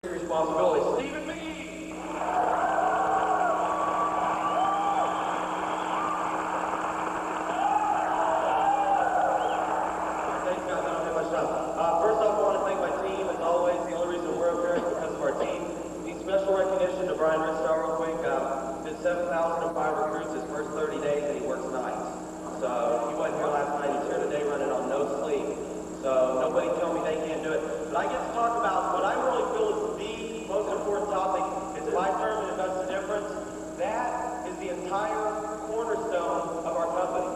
Responsibility. Stephen Meade. Thanks, guys. I don't have much time. First off, I want to thank my team. As always, the only reason we're up here is because of our team. Need special recognition to Brian Ritzau real quick. Did 7,005 recruits his first 30 days, and he works nights. So he wasn't here last night. He's here today running on no sleep. So nobody tell me they can't do it. But I get to talk about what I really feel is the most important topic. It's my term and invest the difference. That is the entire cornerstone of our company.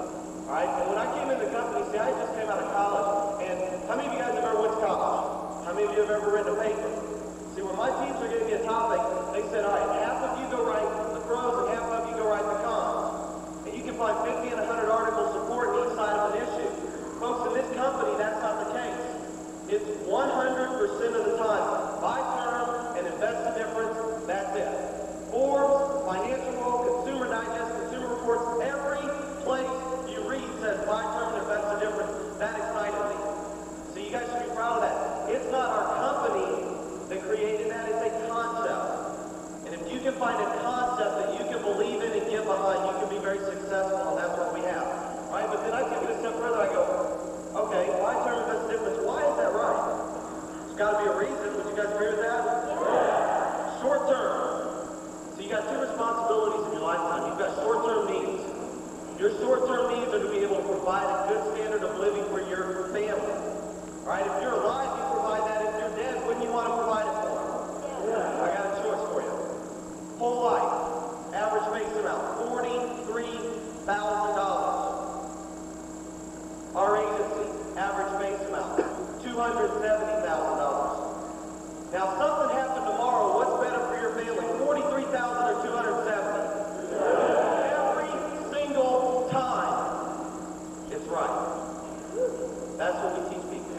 All right. And when I came into the company, see, I just came out of college. And how many of you guys have ever went to college? How many of you have ever written a paper? See, when my teams are giving me a topic, they said, all right, half of you go write the pros and half of you go write the cons. And you can find 50 and 100 articles supporting each side of an issue. Folks, in this company, that's not the case. It's 100% of the time. Buy term and invest the difference. That's it. Forbes, Financial World, Consumer Digest, Consumer Reports, every place you read says buy term and invest the difference. That excited me. So you guys should be proud of that. It's not our company that created that. It's a concept. And if you can find a concept that you can believe in and get behind, you can be very successful, and that's what we have. All right, but then I take it a step further. I go, okay, buy term and invest the difference. Why is that right? There's got to be a reason. Would you guys agree with that? Yeah. Short term. So you got two responsibilities in your lifetime. You've got short-term needs. Your short-term needs are to be able to provide a good standard of living for your family. All right, if you're alive, you provide that. If you're dead, wouldn't you want to provide it for them? Yeah. I got a choice for you. Whole life, average base amount, $43,000. Our agency, average base amount, $270,000. Now, if something happened tomorrow, what's better for your family, $43,000 or $270,000? Every single time, it's right. That's what we teach people.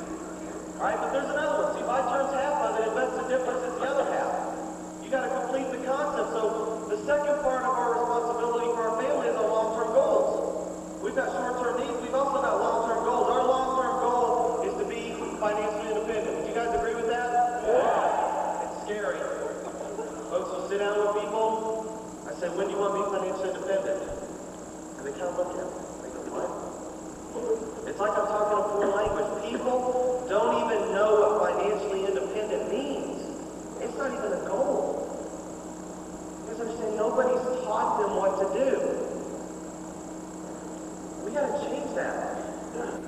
All right, but there's another one. See, my term's half of it, invest the difference is the other half. You got to complete the concept. So the second part of our responsibility for our family is our long-term goals. We've got short-term needs. We've also got long-term goals. Our long-term goal is to be financially independent. Would you guys agree with that? Yeah. It's scary. Folks will sit down with people. I say, when do you want to be financially independent? And they kind of look at me. They go, what? It's like I'm talking a foreign language. People don't even know what financially independent means. It's not even a goal. You guys understand? Nobody's taught them what to do. We got to change that.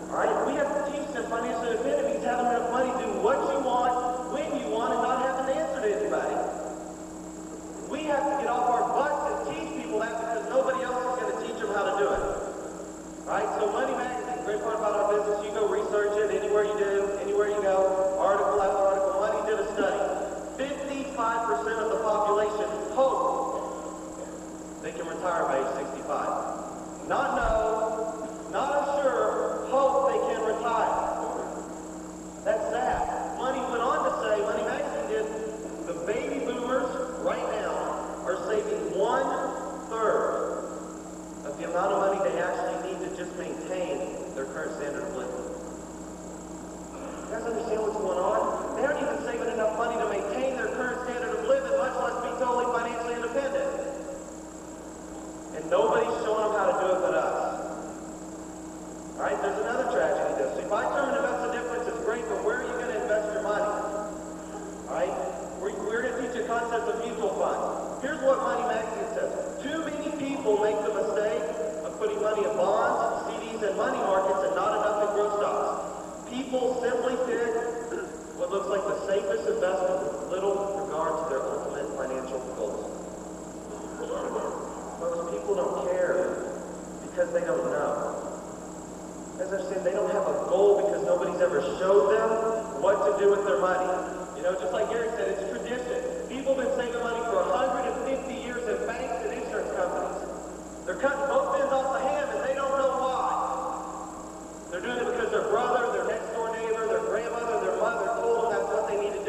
All right? We have to teach them financial independence means having enough money to do what you want, when you want, and not having to answer to anybody. We have to get off our butts and teach people that because nobody else is going to teach them how to do it. All right? So Money Magazine, great part about our business. You go research it anywhere you do, anywhere you go, article after article. Money did a study. 55% of the population hope they can retire by age 65. Not know, not unsure, hope they can retire. That's sad. Money went on to say, Money Magazine did, the baby boomers right now are saving 1/3 of the amount of money they actually need to just maintain their current standard of living. You guys understand what's going on? They aren't even saving enough money to maintain their current standard of living, much less be totally financially independent. And nobody's showing them how to do it but us. All right, there's another tragedy though. See, buy term and invest the difference is great, but where are you going to invest your money? All right, we're going to teach a concept of mutual funds. Here's what Money Magazine says. Too many people make the mistake of putting money in bonds, CDs, and money markets and not enough in growth stocks. People simply pick what looks like the safest investment with little regard to their ultimate financial goals. Most people don't care because they don't know. As I said, they don't have a goal because nobody's ever showed them what to do with their money. You know, just like Gary said, it's tradition. People have been saving money for 150 years in banks and insurance companies. They're cutting both ends off the ham and they don't know why. They're doing it because their brother, their next door neighbor, their grandmother, their mother told them that's what they needed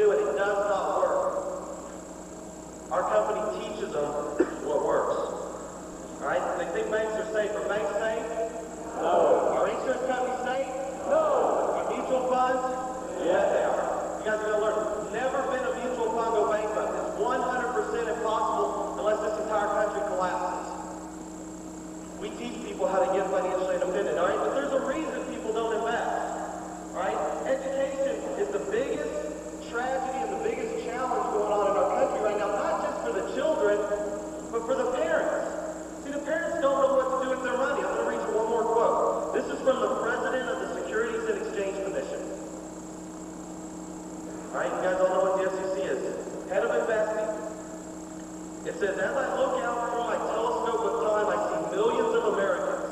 It says, as I look out through my telescope of time, I see millions of Americans,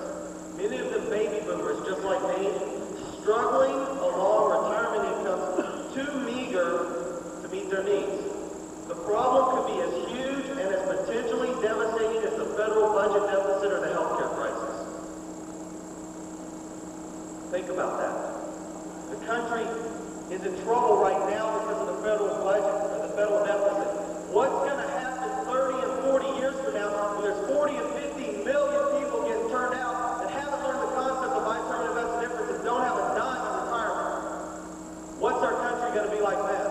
many of them baby boomers just like me, struggling along retirement incomes too meager to meet their needs. The problem could be as huge and as potentially devastating as the federal budget deficit or the healthcare crisis. Think about that. The country is in trouble right now because of the federal budget or the federal deficit. What's going to happen 30 and 40 years from now when there's 40 and 50 million people getting turned out that haven't learned the concept of buy, term, invest, and difference and don't have a dime in retirement? What's our country going to be like then?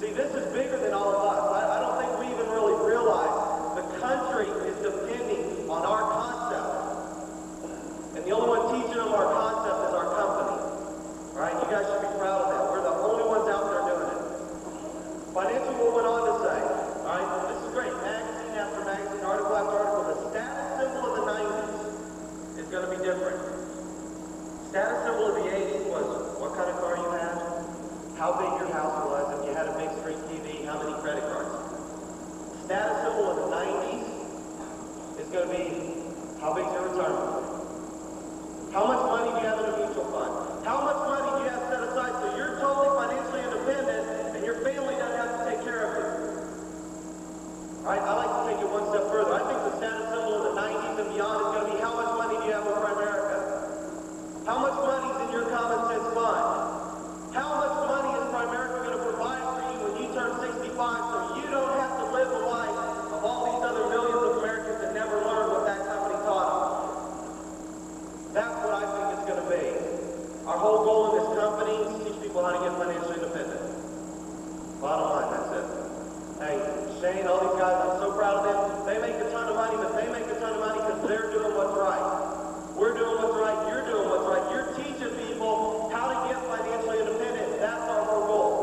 See, this is bigger than all of us. I don't think we even really realize the country is depending on our concept. And the only one teaching them our concept is our company. All right, you guys should be proud of that. We're the only ones out there doing it. Financial World went on to say, all right, this is great, magazine after magazine, article after article, the status symbol of the 90s is going to be different. Status symbol of the 80s was what kind of car you had, how big your house was, if you had a big screen TV, how many credit cards. Status symbol of the 90s is going to be how big's your retirement fund. How much money do you have in a mutual fund? How much money do you have set aside so you're totally financially independent and your family doesn't have to take care of you? All right, I like to take it one step further. I think the status symbol of the 90s and beyond is going to be how much money do you have over America? How much money is in your common sense fund? How much money is Primerica going to provide for you when you turn 65 so you don't have to live the life of all these other millions of Americans that never learned what that company taught them? That's what I think it's going to be. Our whole goal in this company is to teach people how to get financially independent. Bottom line, that's it. Hey, Shane, all these guys, I'm so proud of them. They make a ton of money, but they make a ton of money because they're doing what's right. We're doing what's right. You're doing what's right. You're teaching people how to get financially independent. That's our whole goal.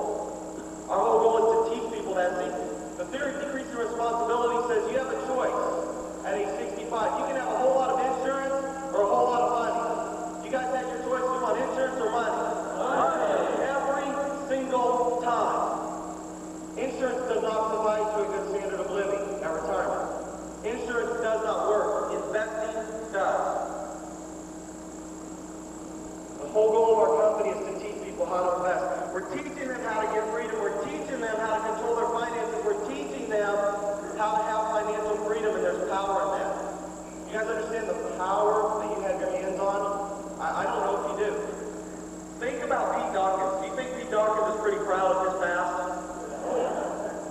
Our whole goal is to teach people that. See, the theory of decreasing responsibility says you have a choice at age 65. You can have a whole lot of insurance or a whole lot of money. You guys have your choice. You want insurance or money? Money. Every single time. Insurance does not provide you a good standard of living at retirement. Insurance does not work. Investing does. The whole goal of our company is to teach people how to invest. We're teaching them how to get freedom. We're teaching them how to control their finances. We're teaching them how to have financial freedom, and there's power in that. You guys understand the power that you have your hands on? I don't know if you do. Think about Pete Dawkins. Do you think Pete Dawkins is pretty proud of his past?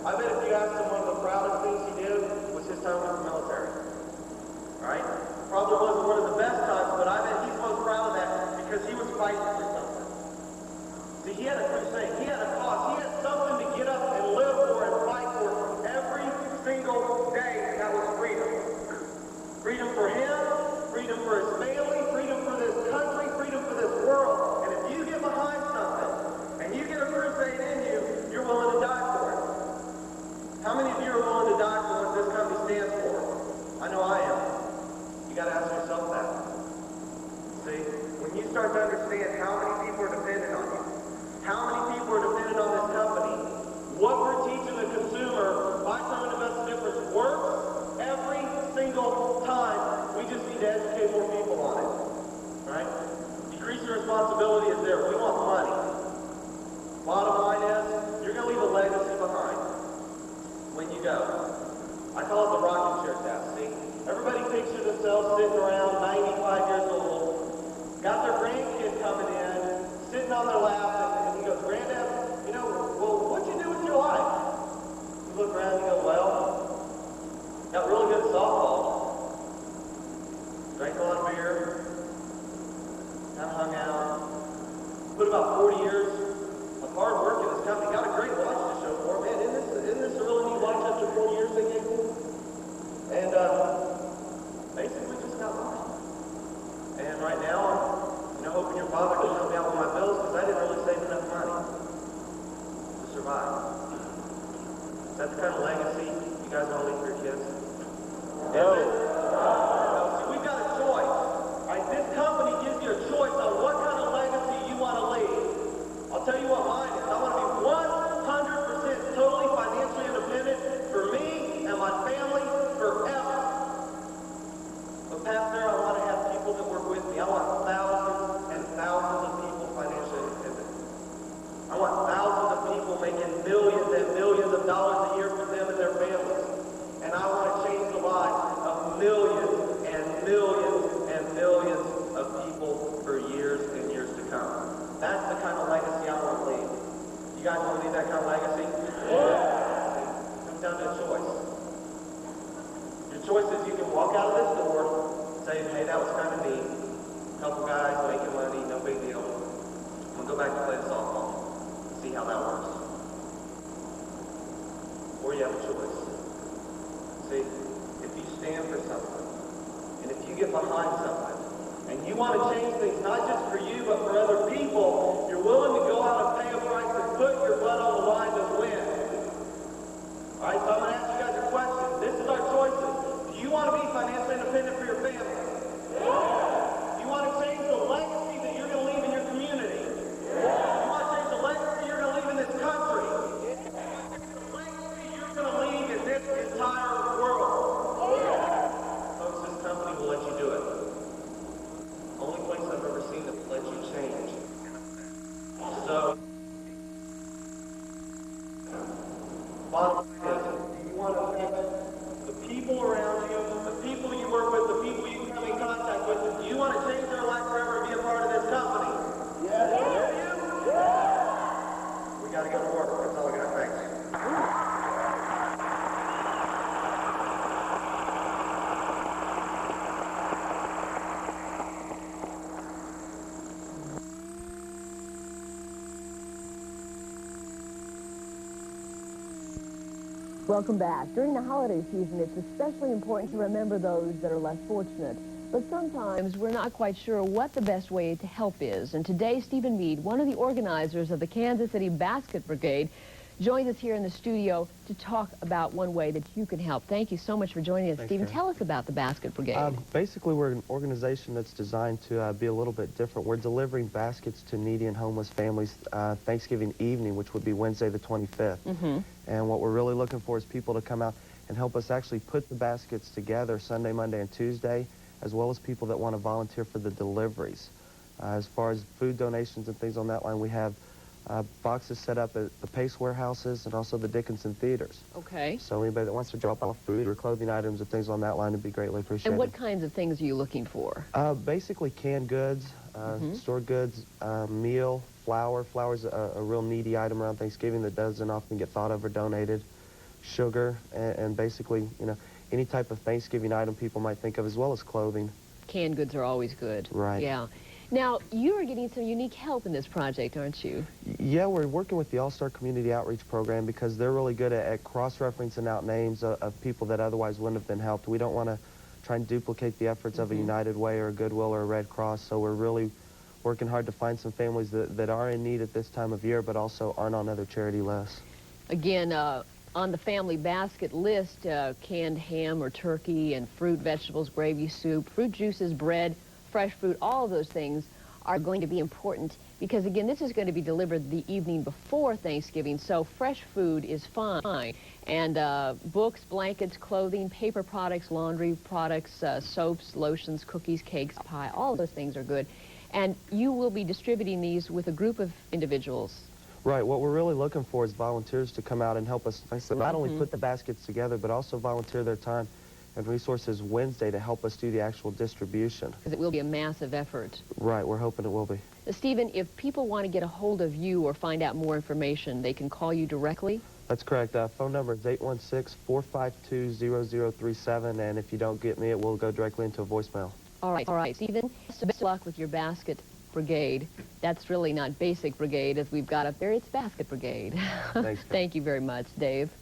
I bet if you asked him one of the proudest things he did was his time with the military. Alright? Probably wasn't one of the best times, but I bet he's most proud of that because he was fighting for something. See, he had a crusade. He had a cause. He had something to get up and live for and fight for every single day, and that was freedom. Freedom for him, freedom for his family, freedom for this country, freedom for this world. And if you get behind something and you get a crusade in you, you're willing to die for it. How many of you are willing to die for what this company stands for? I know I am. You got to ask yourself that. See, when you start to understand how many people are dependent on you, how many people are dependent on this company, what we're teaching the consumer, buy, term, and invest, and difference works every single time. We just need to educate more people on it. Right? Decreasing responsibility is there. We want money. Bottom line is, you're going to leave a legacy behind when you go. I call it the rocking chair test, see? Everybody pictures themselves sitting around 95 years old, got their grandkid coming in, sitting on their lap, and he goes, Granddad, you know, well, what'd you do with your life? You look around and you go, well, got really good at softball, drank a lot of beer, kind of hung out, put about 40 years of hard work in this company, got a great watch to show for it. Man, isn't this a really neat watch after 40 years they gave me? And basically just got by. And right now, I'm hoping your father can help me out with my bills because I didn't really save enough money to survive. Is that the kind of legacy you guys want to leave for your kids? No. See, we've got a choice. Right? This company gives you a choice on what kind of legacy you want to leave. I'll tell you what mine is. I want to be 100% totally financially independent for me and my family choices. You can walk out of this door, say, hey, that was kind of neat. A couple guys making money, no big deal. I'm going to go back to playing softball. See how that works. Or you have a choice. See, if you stand for something, and if you get behind something, and you want to change things not just for you, but for other people, you're willing to go out and pay a price and put your blood on the line to win. All right, so I'm going to ask you guys a question. This is our choices. Do you want to be financially independent for your family? Yeah. You want to change the legacy that you're going to leave in your community? Yeah. You want to change the legacy you're going to leave in this country? Yeah. The legacy you're going to leave in this entire world? Yeah. Folks, this company will let you do it. Only place I've ever seen that will let you change. So, bottom line is, do you want to let the people around you, the people you work with, the people you come in contact with, do you want to change their life forever and be a part of this company? Yes. Do you? Yeah. We got to go to work. That's all I got. Thanks. Welcome back. During the holiday season, it's especially important to remember those that are less fortunate. But sometimes we're not quite sure what the best way to help is. And today, Stephen Meade, one of the organizers of the Kansas City Basket Brigade, joins us here in the studio to talk about one way that you can help. Thank you so much for joining us, Stephen. Tell us about the Basket Brigade. Basically, we're an organization that's designed to be a little bit different. We're delivering baskets to needy and homeless families Thanksgiving evening, which would be Wednesday the 25th. And what we're really looking for is people to come out and help us actually put the baskets together Sunday, Monday, and Tuesday, as well as people that want to volunteer for the deliveries. As far as food donations and things on that line, we have boxes set up at the Pace warehouses and also the Dickinson theaters. Okay. So anybody that wants to drop off food or clothing items or things on that line would be greatly appreciated. And what kinds of things are you looking for? Basically canned goods, stored goods, meal, flour. Flour's a real needy item around Thanksgiving that doesn't often get thought of or donated. Sugar, and basically, you know, any type of Thanksgiving item people might think of, as well as clothing. Canned goods are always good. Right. Yeah. Now, you are getting some unique help in this project, aren't you? Yeah, we're working with the All-Star Community Outreach Program because they're really good at cross-referencing out names of people that otherwise wouldn't have been helped. We don't want to try and duplicate the efforts of a United Way or a Goodwill or a Red Cross, so we're really working hard to find some families that are in need at this time of year but also aren't on other charity lists. Again, on the family basket list, canned ham or turkey and fruit, vegetables, gravy, soup, fruit juices, bread, fresh fruit, all of those things are going to be important because, again, this is going to be delivered the evening before Thanksgiving, so fresh food is fine. And books, blankets, clothing, paper products, laundry products, soaps, lotions, cookies, cakes, pie, all of those things are good. And you will be distributing these with a group of individuals. Right. What we're really looking for is volunteers to come out and help us not only put the baskets together, but also volunteer their time and resources Wednesday to help us do the actual distribution. Because it will be a massive effort. Right. We're hoping it will be. Stephen, if people want to get a hold of you or find out more information, they can call you directly? That's correct. Phone number is 816-452-0037, and if you don't get me, it will go directly into a voicemail. All right, Stephen, best of luck with your Basket Brigade. That's really not Basic Brigade, as we've got up there. It's Basket Brigade. Thanks. Thank you very much, Dave.